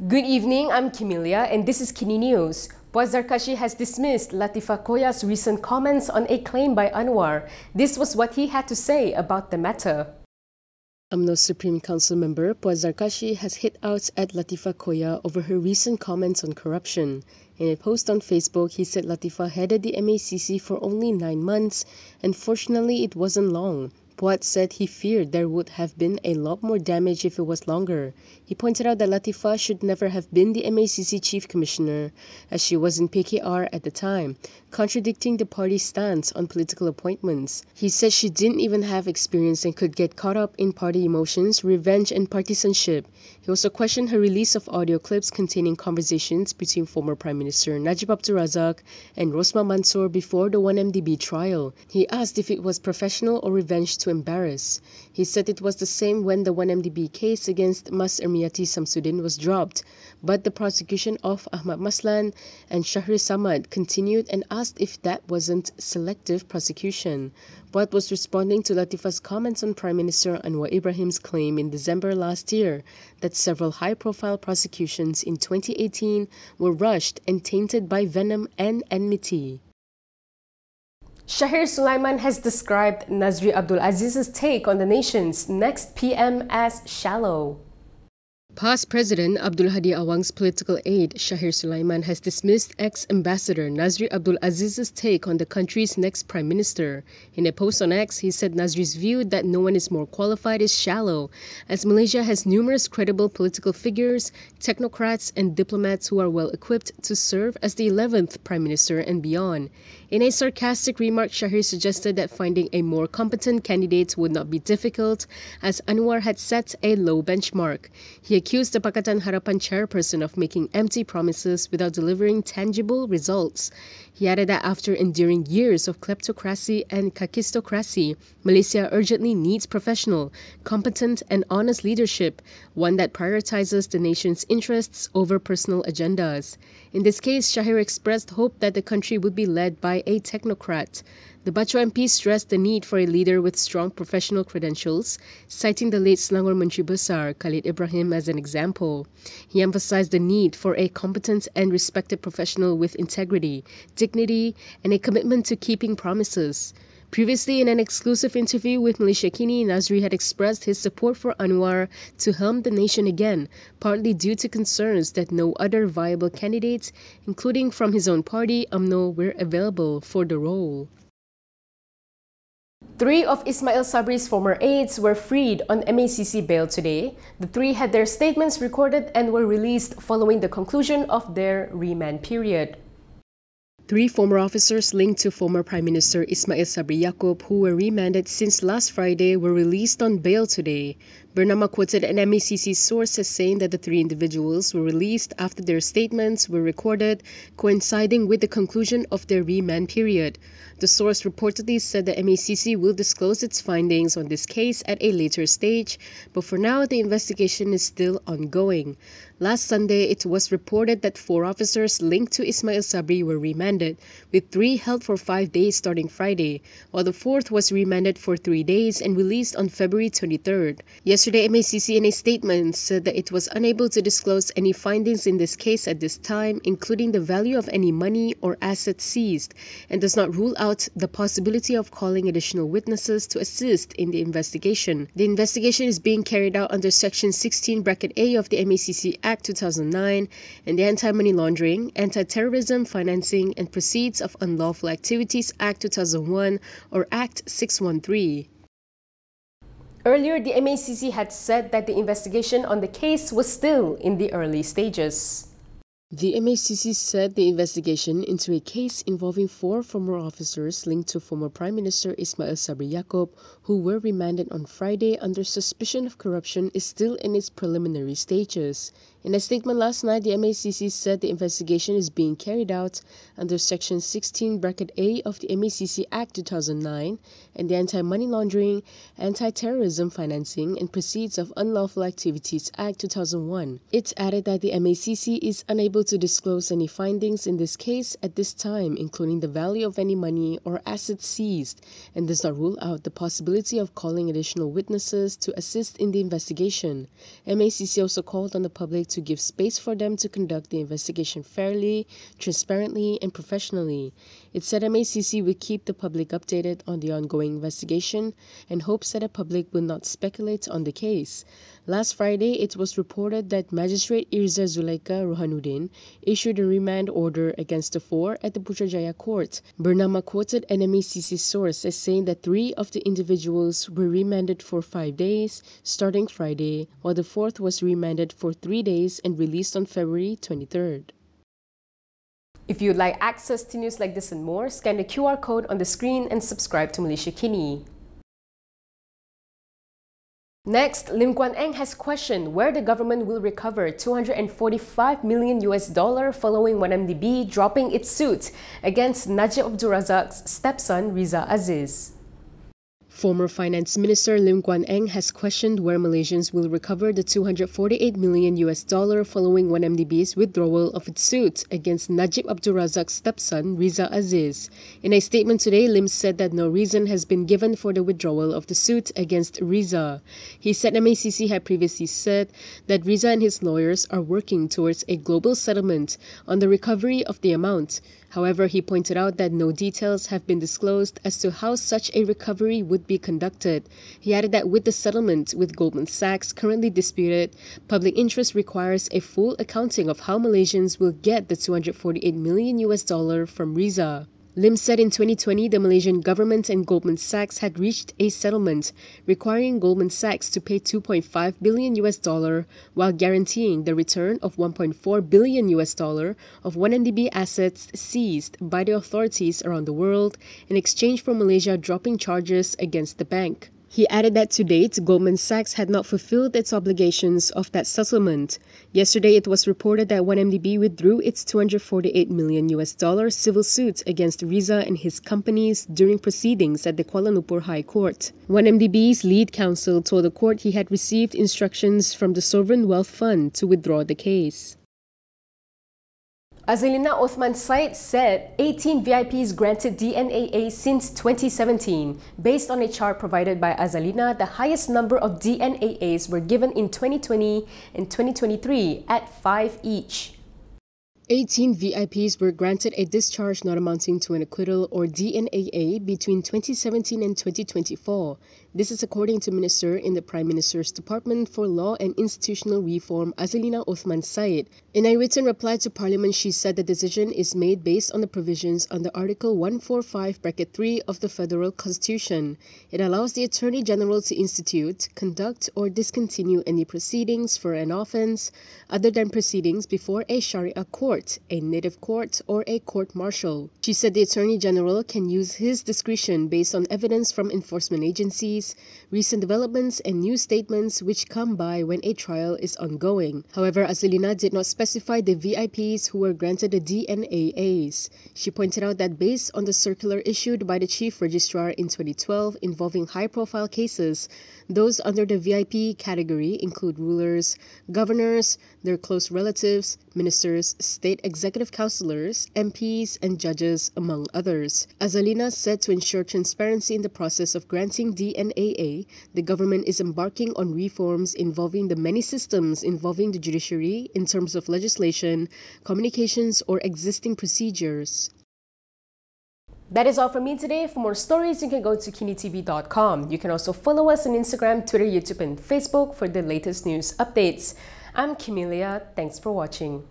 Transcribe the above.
Good evening, I'm Camelia and this is KiniNews. Puan Zarkashi has dismissed Latifa Koya's recent comments on a claim by Anwar. This was what he had to say about the matter. UMNO Supreme Council member Puan Zarkashi has hit out at Latifa Koya over her recent comments on corruption. In a post on Facebook, he said Latifa headed the MACC for only 9 months, and fortunately it wasn't long. Puan said he feared there would have been a lot more damage if it was longer. He pointed out that Latifa should never have been the MACC Chief Commissioner, as she was in PKR at the time, contradicting the party's stance on political appointments. He said she didn't even have experience and could get caught up in party emotions, revenge and partisanship. He also questioned her release of audio clips containing conversations between former Prime Minister Nazri Abdul Aziz and Rosmah Mansor before the 1MDB trial. He asked if it was professional or revenge to embarrass. He said it was the same when the 1MDB case against Mas Ermiati Samsudin was dropped, but the prosecution of Ahmad Maslan and Syahir Samad continued and asked if that wasn't selective prosecution. Puan was responding to Latifa's comments on Prime Minister Anwar Ibrahim's claim in December last year that several high-profile prosecutions in 2018 were rushed and tainted by venom and enmity. Syahir Sulaiman has described Nazri Abdul Aziz's take on the nation's next PM as shallow. Past President Abdul Hadi Awang's political aide, Syahir Sulaiman, has dismissed ex-ambassador Nazri Abdul Aziz's take on the country's next prime minister. In a post on X, he said Nazri's view that no one is more qualified is shallow, as Malaysia has numerous credible political figures, technocrats and diplomats who are well equipped to serve as the 11th prime minister and beyond. In a sarcastic remark, Syahir suggested that finding a more competent candidate would not be difficult, as Anwar had set a low benchmark. He accused the Pakatan Harapan chairperson of making empty promises without delivering tangible results. He added that after enduring years of kleptocracy and kakistocracy, Malaysia urgently needs professional, competent and honest leadership, one that prioritizes the nation's interests over personal agendas. In this case, Syahir expressed hope that the country would be led by a technocrat. The Bacho MP stressed the need for a leader with strong professional credentials, citing the late Selangor Menteri Besar Anwar Ibrahim as an example. He emphasized the need for a competent and respected professional with integrity, dignity, and a commitment to keeping promises. Previously, in an exclusive interview with Malaysia Kini, Nazri had expressed his support for Anwar to helm the nation again, partly due to concerns that no other viable candidates, including from his own party, UMNO, were available for the role. 3 of Ismail Sabri's former aides were freed on MACC bail today. The 3 had their statements recorded and were released following the conclusion of their remand period. 3 former officers linked to former Prime Minister Ismail Sabri Yaakob, who were remanded since last Friday, were released on bail today. Bernama quoted an MACC source as saying that the 3 individuals were released after their statements were recorded, coinciding with the conclusion of their remand period. The source reportedly said the MACC will disclose its findings on this case at a later stage, but for now the investigation is still ongoing. Last Sunday, it was reported that 4 officers linked to Ismail Sabri were remanded, with 3 held for 5 days starting Friday, while the 4th was remanded for 3 days and released on February 23rd. Yesterday, MACC in a statement said that it was unable to disclose any findings in this case at this time, including the value of any money or assets seized, and does not rule out the possibility of calling additional witnesses to assist in the investigation. The investigation is being carried out under Section 16(a) of the MACC Act 2009 and the Anti-Money Laundering, Anti-Terrorism, Financing and Proceeds of Unlawful Activities Act 2001 or Act 613. Earlier, the MACC had said that the investigation on the case was still in the early stages. The MACC said the investigation into a case involving 4 former officers linked to former Prime Minister Ismail Sabri Yaakob, who were remanded on Friday under suspicion of corruption, is still in its preliminary stages. In a statement last night, the MACC said the investigation is being carried out under Section 16(a) of the MACC Act 2009 and the Anti-Money Laundering, Anti-Terrorism, Financing and Proceeds of Unlawful Activities Act 2001. It added that the MACC is unable unable to disclose any findings in this case at this time, including the value of any money or assets seized, and does not rule out the possibility of calling additional witnesses to assist in the investigation. MACC also called on the public to give space for them to conduct the investigation fairly, transparently, and professionally. It said MACC will keep the public updated on the ongoing investigation and hopes that the public will not speculate on the case. Last Friday, it was reported that Magistrate Irza Zulaika Rohanuddin issued a remand order against the four at the Putrajaya court. Bernama quoted an MACC source as saying that 3 of the individuals were remanded for 5 days, starting Friday, while the fourth was remanded for 3 days and released on February 23rd. If you'd like access to news like this and more, scan the QR code on the screen and subscribe to Malaysia Kini. Next, Lim Guan Eng has questioned where the government will recover $245 million following 1MDB dropping its suit against Nazri Abdul Aziz's stepson Riza Aziz. Former Finance Minister Lim Guan Eng has questioned where Malaysians will recover the $248 million following 1MDB's withdrawal of its suit against Nazri Abdul Razak's stepson Riza Aziz. In a statement today, Lim said that no reason has been given for the withdrawal of the suit against Riza. He said MACC had previously said that Riza and his lawyers are working towards a global settlement on the recovery of the amount. However, he pointed out that no details have been disclosed as to how such a recovery would be conducted. He added that with the settlement with Goldman Sachs currently disputed, public interest requires a full accounting of how Malaysians will get the $248 million from Riza. Lim said in 2020 the Malaysian government and Goldman Sachs had reached a settlement requiring Goldman Sachs to pay $2.5 billion while guaranteeing the return of $1.4 billion of 1MDB assets seized by the authorities around the world in exchange for Malaysia dropping charges against the bank. He added that to date, Goldman Sachs had not fulfilled its obligations of that settlement. Yesterday, it was reported that 1MDB withdrew its $248 million civil suit against Riza and his companies during proceedings at the Kuala Lumpur High Court. 1MDB's lead counsel told the court he had received instructions from the Sovereign Wealth Fund to withdraw the case. Azalina Othman Said said 18 VIPs granted DNAA since 2017. Based on a chart provided by Azalina, the highest number of DNAAs were given in 2020 and 2023 at 5 each. 18 VIPs were granted a discharge not amounting to an acquittal or DNAA between 2017 and 2024. This is according to Minister in the Prime Minister's Department for Law and Institutional Reform, Azalina Othman Said. In a written reply to Parliament, she said the decision is made based on the provisions under Article 145(3) of the Federal Constitution. It allows the Attorney General to institute, conduct, or discontinue any proceedings for an offence other than proceedings before a Sharia court, a native court, or a court-martial. She said the Attorney General can use his discretion based on evidence from enforcement agencies, recent developments, and new statements which come by when a trial is ongoing. However, Azalina did not specify the VIPs who were granted the DNAAs. She pointed out that based on the circular issued by the Chief Registrar in 2012 involving high-profile cases, those under the VIP category include rulers, governors, their close relatives, ministers, state executive councillors, MPs, and judges, among others. Azalina said to ensure transparency in the process of granting DNAA, the government is embarking on reforms involving the many systems involving the judiciary in terms of legislation, communications, or existing procedures. That is all from me today. For more stories, you can go to Kinitv.com. You can also follow us on Instagram, Twitter, YouTube, and Facebook for the latest news updates. I'm Camelia. Thanks for watching.